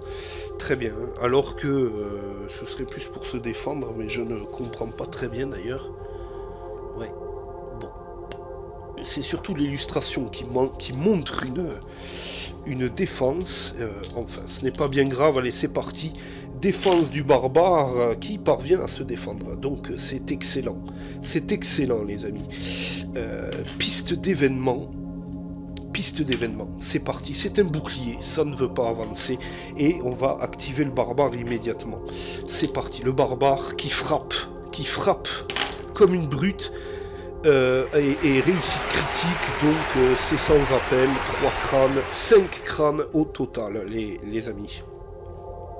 S1: Très bien. Alors que ce serait plus pour se défendre, mais je ne comprends pas très bien d'ailleurs. Ouais. Bon. C'est surtout l'illustration qui montre une défense. Enfin, ce n'est pas bien grave. Allez, c'est parti. Défense du barbare qui parvient à se défendre. Donc c'est excellent. C'est excellent, les amis. Piste d'événement. Piste d'événement, c'est parti, c'est un bouclier, ça ne veut pas avancer, et on va activer le barbare immédiatement. C'est parti, le barbare qui frappe comme une brute, et réussite critique, donc c'est sans appel, 3 crânes, 5 crânes au total, les amis.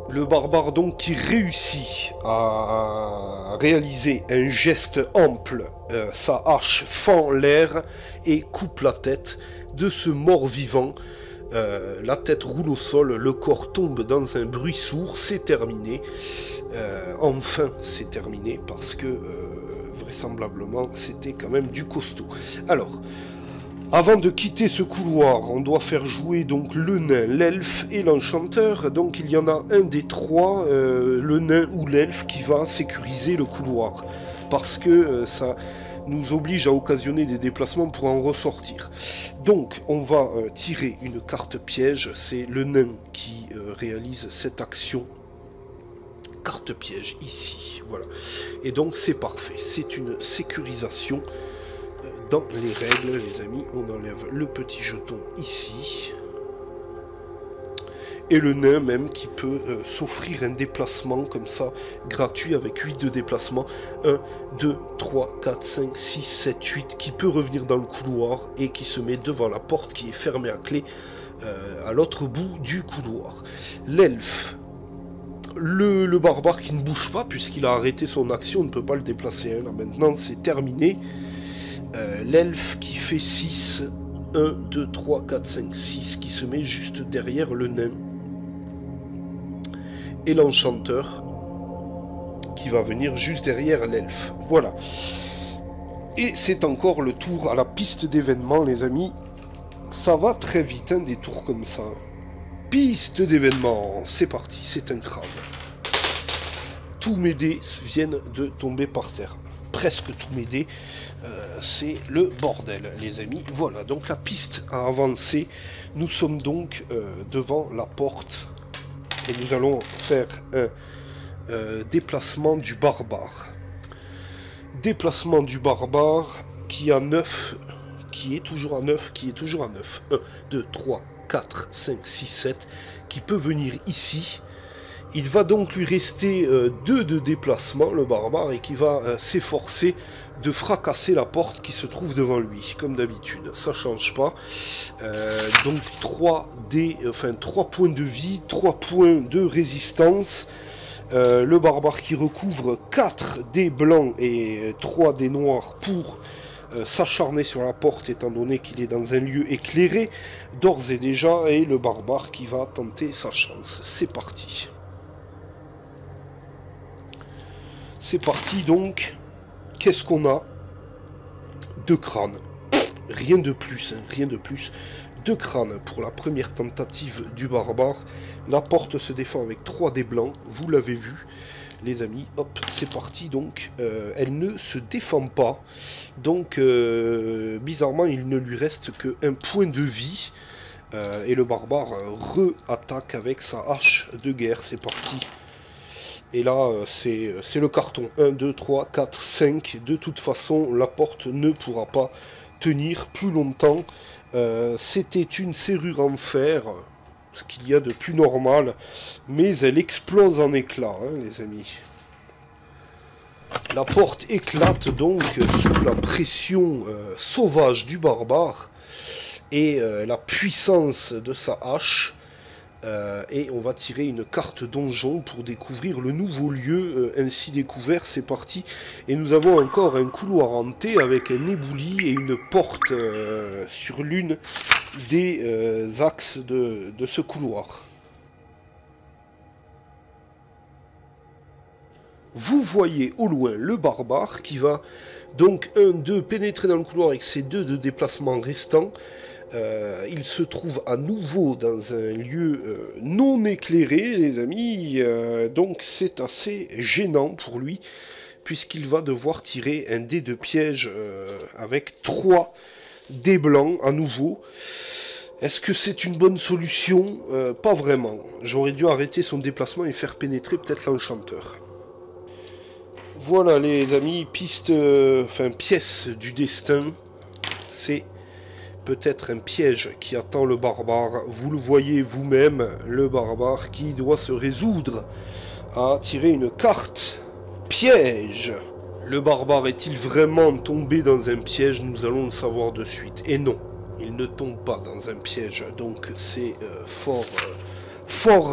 S1: Le barbare donc qui réussit à réaliser un geste ample, sa hache fend l'air et coupe la tête de ce mort-vivant. La tête roule au sol, le corps tombe dans un bruit sourd, c'est terminé. Enfin, c'est terminé parce que vraisemblablement c'était quand même du costaud. Alors, avant de quitter ce couloir, on doit faire jouer donc le nain, l'elfe et l'enchanteur. Donc il y en a un des 3, le nain ou l'elfe, qui va sécuriser le couloir. Parce que ça nous oblige à occasionner des déplacements pour en ressortir. Donc on va tirer une carte piège, c'est le nain qui réalise cette action. Carte piège ici, voilà. Et donc c'est parfait, c'est une sécurisation. Dans les règles, les amis, on enlève le petit jeton ici. Et le nain même qui peut s'offrir un déplacement comme ça, gratuit, avec 8 de déplacement. 1, 2, 3, 4, 5, 6, 7, 8, qui peut revenir dans le couloir et qui se met devant la porte qui est fermée à clé à l'autre bout du couloir. L'elfe. Le barbare qui ne bouge pas puisqu'il a arrêté son action, on ne peut pas le déplacer. Hein. Maintenant, c'est terminé. L'elfe qui fait 6, 1, 2, 3, 4, 5, 6, qui se met juste derrière le nain. Et l'enchanteur qui va venir juste derrière l'elfe. Voilà. Et c'est encore le tour à la piste d'événements, les amis. Ça va très vite, hein, des tours comme ça. Piste d'événements, c'est parti, c'est un crâne. Tous mes dés viennent de tomber par terre. Presque tous mes dés. C'est le bordel, les amis. Voilà, donc la piste a avancé. Nous sommes donc devant la porte. Et nous allons faire un déplacement du barbare. Déplacement du barbare qui a 9, qui est toujours à 9, qui est toujours à 9. 1, 2, 3, 4, 5, 6, 7, qui peut venir ici. Il va donc lui rester 2 de déplacement, le barbare, et qui va s'efforcer de fracasser la porte qui se trouve devant lui, comme d'habitude. Ça change pas. Donc 3 points de vie, 3 points de résistance. Le barbare qui recouvre 4 dés blancs et 3 dés noirs pour s'acharner sur la porte étant donné qu'il est dans un lieu éclairé d'ores et déjà, et le barbare qui va tenter sa chance. C'est parti. C'est parti donc. Qu'est-ce qu'on a? 2 crânes. Rien de plus, hein, rien de plus. 2 crânes pour la première tentative du barbare. La porte se défend avec 3 dés blancs, vous l'avez vu. Les amis, hop, c'est parti, donc elle ne se défend pas, donc bizarrement il ne lui reste qu'un point de vie, et le barbare re-attaque avec sa hache de guerre, c'est parti. Et là, c'est le carton, 1, 2, 3, 4, 5, de toute façon la porte ne pourra pas tenir plus longtemps, c'était une serrure en fer, ce qu'il y a de plus normal, mais elle explose en éclats, hein, les amis. La porte éclate donc sous la pression sauvage du barbare et la puissance de sa hache. Et on va tirer une carte donjon pour découvrir le nouveau lieu ainsi découvert, c'est parti. Et nous avons encore un couloir hanté avec un éboulis et une porte sur l'une des axes de ce couloir. Vous voyez au loin le barbare qui va donc 1-2 pénétrer dans le couloir avec ses 2 de déplacement restants. Il se trouve à nouveau dans un lieu non éclairé, les amis, donc c'est assez gênant pour lui, puisqu'il va devoir tirer un dé de piège avec 3 dés blancs à nouveau. Est-ce que c'est une bonne solution? Pas vraiment. J'aurais dû arrêter son déplacement et faire pénétrer peut-être l'enchanteur. Voilà les amis, pièce du destin, c'est peut-être un piège qui attend le barbare. Vous le voyez vous-même, le barbare qui doit se résoudre à tirer une carte piège. Le barbare est-il vraiment tombé dans un piège? Nous allons le savoir de suite. Et non, il ne tombe pas dans un piège, donc c'est fort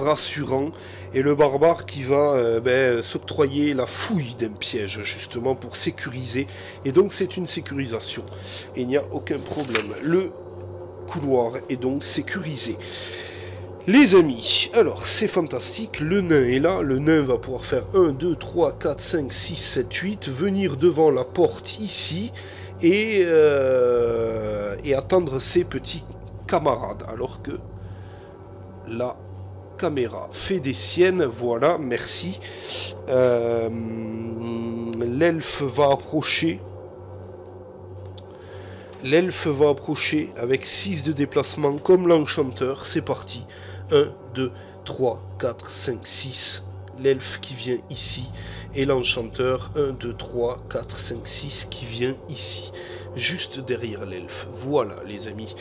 S1: rassurant. Et le barbare qui va s'octroyer la fouille d'un piège, justement, pour sécuriser. Et donc c'est une sécurisation. Et il n'y a aucun problème. Le couloir est donc sécurisé. Les amis, alors c'est fantastique, le nain est là, le nain va pouvoir faire 1, 2, 3, 4, 5, 6, 7, 8, venir devant la porte ici, et attendre ses petits camarades, alors que la caméra fait des siennes, voilà, merci. L'elfe va approcher. L'elfe va approcher avec 6 de déplacement comme l'enchanteur, c'est parti. 1, 2, 3, 4, 5, 6. L'elfe qui vient ici. Et l'enchanteur, 1, 2, 3, 4, 5, 6 qui vient ici. Juste derrière l'elfe. Voilà les amis.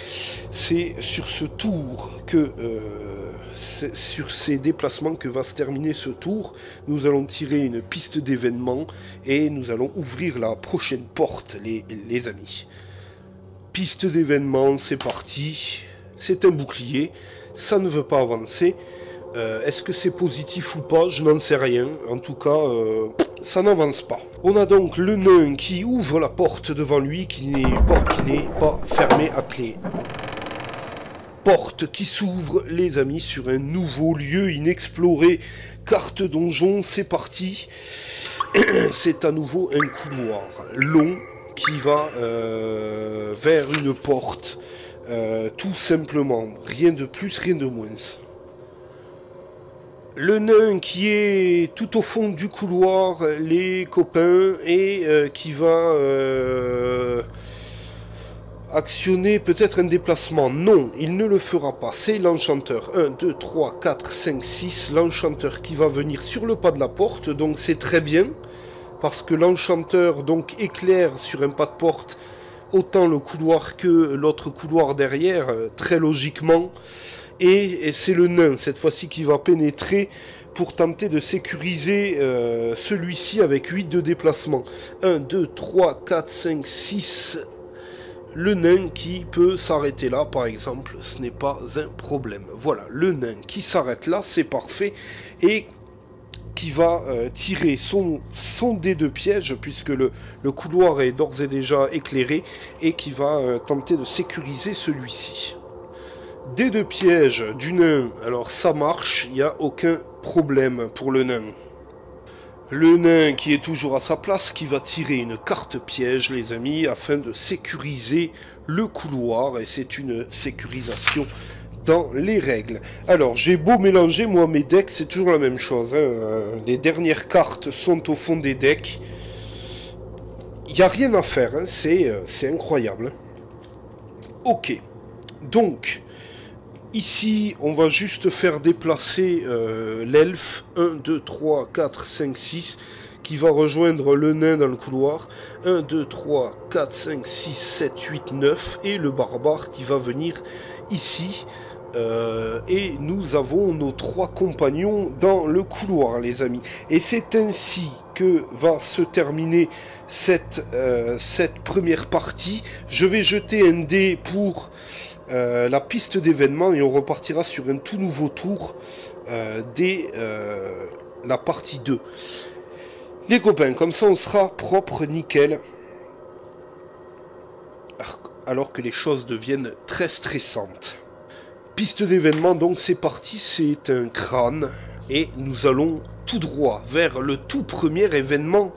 S1: C'est sur ce tour que... c'est sur ces déplacements que va se terminer ce tour. Nous allons tirer une piste d'événements et nous allons ouvrir la prochaine porte, les amis. Piste d'événements, c'est parti. C'est un bouclier. Ça ne veut pas avancer. Est-ce que c'est positif ou pas? Je n'en sais rien. En tout cas, ça n'avance pas. On a donc le nain qui ouvre la porte devant lui, porte qui n'est pas fermée à clé. Porte qui s'ouvre, les amis, sur un nouveau lieu inexploré. Carte donjon, c'est parti. C'est à nouveau un couloir long qui va vers une porte. Tout simplement. Rien de plus, rien de moins. Le nain qui est tout au fond du couloir, les copains, et qui va actionner peut-être un déplacement. Non, il ne le fera pas. C'est l'enchanteur. 1, 2, 3, 4, 5, 6. L'enchanteur qui va venir sur le pas de la porte. Donc c'est très bien. Parce que l'enchanteur donc éclaire sur un pas de porte autant le couloir que l'autre couloir derrière. Très logiquement. Et c'est le nain, cette fois-ci, qui va pénétrer pour tenter de sécuriser celui-ci avec 8 de déplacement. 1, 2, 3, 4, 5, 6. Le nain qui peut s'arrêter là, par exemple, ce n'est pas un problème. Voilà, le nain qui s'arrête là, c'est parfait. Et qui va tirer son dé de piège, puisque le couloir est d'ores et déjà éclairé, et qui va tenter de sécuriser celui-ci. Dé de piège du nain, alors ça marche, il n'y a aucun problème pour le nain. Le nain qui est toujours à sa place, qui va tirer une carte piège, les amis, afin de sécuriser le couloir, et c'est une sécurisation dans les règles. Alors, j'ai beau mélanger, moi, mes decks, c'est toujours la même chose. Hein. Les dernières cartes sont au fond des decks. Il n'y a rien à faire, hein. C'est incroyable. Ok, donc... Ici, on va juste faire déplacer l'elfe 1, 2, 3, 4, 5, 6 qui va rejoindre le nain dans le couloir. 1, 2, 3, 4, 5, 6, 7, 8, 9 et le barbare qui va venir ici. Et nous avons nos 3 compagnons dans le couloir, les amis. Et c'est ainsi que va se terminer cette première partie. Je vais jeter un dé pour... la piste d'événements et on repartira sur un tout nouveau tour dès la partie 2. Les copains, comme ça on sera propre, nickel. Alors que les choses deviennent très stressantes. Piste d'événements, donc c'est parti, c'est un crâne. Et nous allons tout droit vers le tout premier événement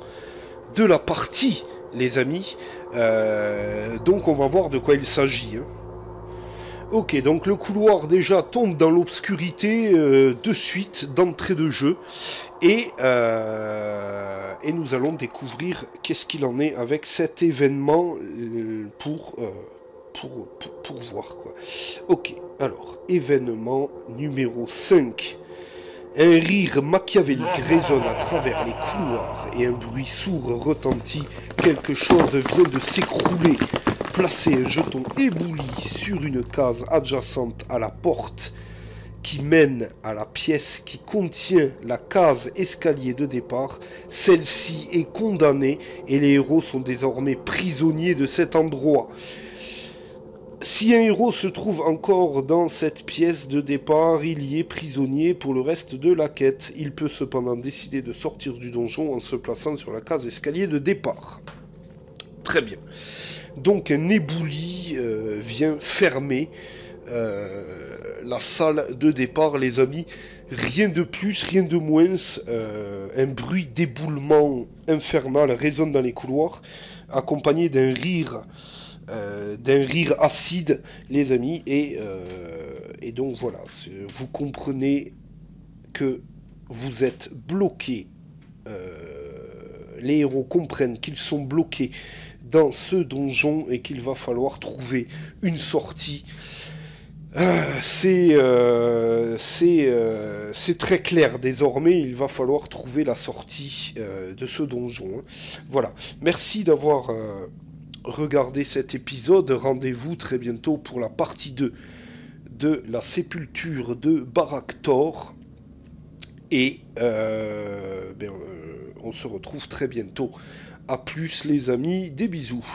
S1: de la partie, les amis. Donc on va voir de quoi il s'agit. Hein. Ok, donc le couloir déjà tombe dans l'obscurité de suite, d'entrée de jeu. Et nous allons découvrir qu'est-ce qu'il en est avec cet événement pour voir, quoi. Ok, alors, événement numéro 5. Un rire machiavélique résonne à travers les couloirs et un bruit sourd retentit. Quelque chose vient de s'écrouler. Placez un jeton ébouli sur une case adjacente à la porte qui mène à la pièce qui contient la case escalier de départ. Celle-ci est condamnée et les héros sont désormais prisonniers de cet endroit. Si un héros se trouve encore dans cette pièce de départ, il y est prisonnier pour le reste de la quête. Il peut cependant décider de sortir du donjon en se plaçant sur la case escalier de départ. Très bien. Donc un ébouli vient fermer la salle de départ, les amis. Rien de plus, rien de moins. Un bruit d'éboulement infernal résonne dans les couloirs, accompagné d'un rire acide, les amis. Et donc voilà, vous comprenez que vous êtes bloqués. Les héros comprennent qu'ils sont bloqués dans ce donjon et qu'il va falloir trouver une sortie. C'est très clair désormais, il va falloir trouver la sortie de ce donjon. Voilà, merci d'avoir regardé cet épisode. Rendez-vous très bientôt pour la partie 2 de la sépulture de Barak-Thor. Et on se retrouve très bientôt. A plus les amis, des bisous.